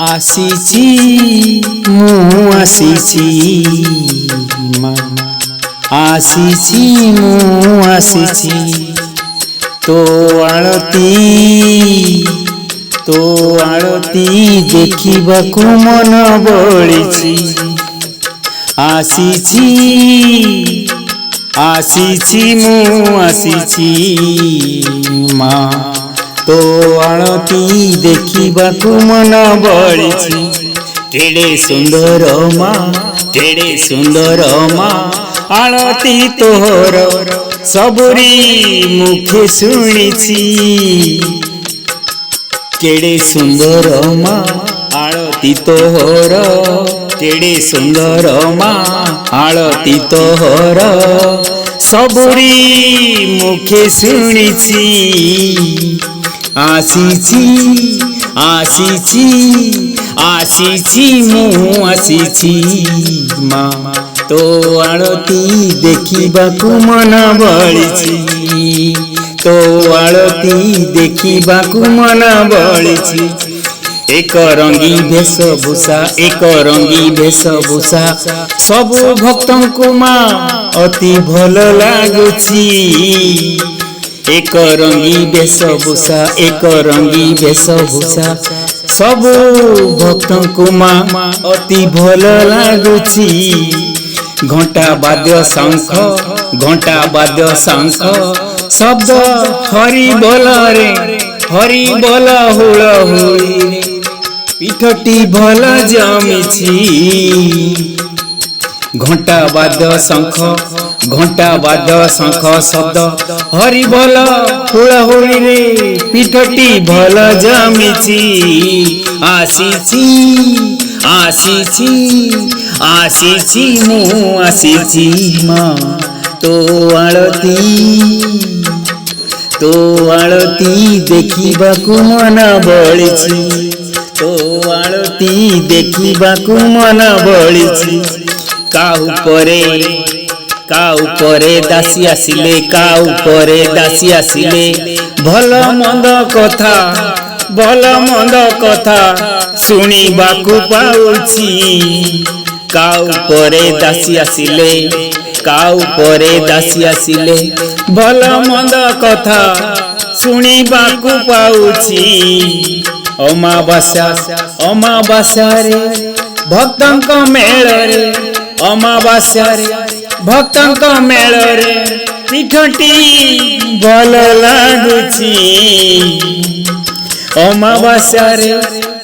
आसीची मु आसीची मा आसीची मु आसीची तो आळती देखिबाकू मन बळिची आसीची मु आसीची मा तो आळती देखिबाकू मन बळिची केड़े सुंदर मा आळती तोहर सबुरी मुखे शुणिची केड़े सुंदर मा आळती तोहर केड़े सुंदर मा आळती तोहर सबुरी मुखे शुणिची आसीची मु आसीची मा तो आळती देखिबाकू मन बळिची तो आळती देखिबाकू मन बळिची एक रंगी वेशभूषा सबु भक्तंकु मा अति भल लागुची एक रंगी वेशभूषा सबु भक्तंकु मा अति भल लागुची घंटा बाद्य शंख शब्द हरि बोल हुलहुली पीठटी भल जमिछि घंटा बाद्य शंख शब्द हरि बोल हुलहुली रे पीठटी भल जमिछि आसीची मु आसीची मा तो आळती देखिबाकू मन बळिची तो आळती देखिबाकू मन बळिची काहू परे दासी आसिले भल मंद कथा शुणिबाकू पाउछि काहू परे दासी आसिले भल मंद कथा शुणिबाकू पाउछि अमावास्या रे भक्तंक मेल रे पीठटी भल लागुछि अमावास्या रे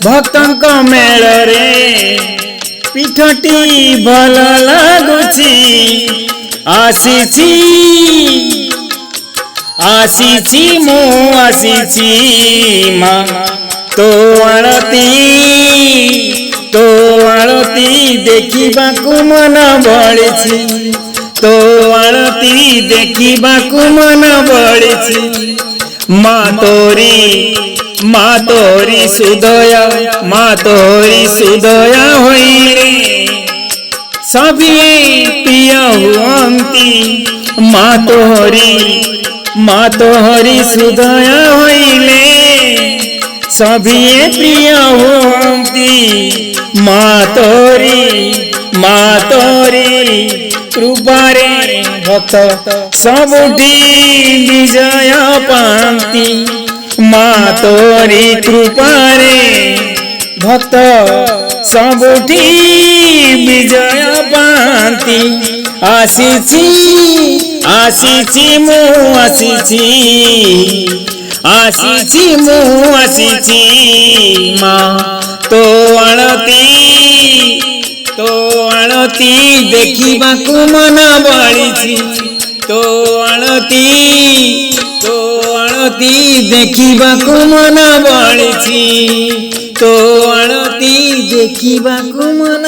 भक्तंक मेल रे पीठटी भल लागुछि आसीची मु आसीची मा तो आळती देखिबाकू मन बळिची तो आळती देखिबाकू मन बळिची मा तोरी सुदया होई रे सभी प्रिय हुअंती मा तोहरी सुदया होइले सभी प्रिय हुअंती मा तोरी कृपारे भक्त सबुठी विजय पांती मा तोरी कृपारे भक्त सबुठी विजय पांती आसीची मु आसीची मा तो आळती देखिबाकू मन बळिची तो आळती देखिबाकू मन बळिची तो आळती देखिबाकू मन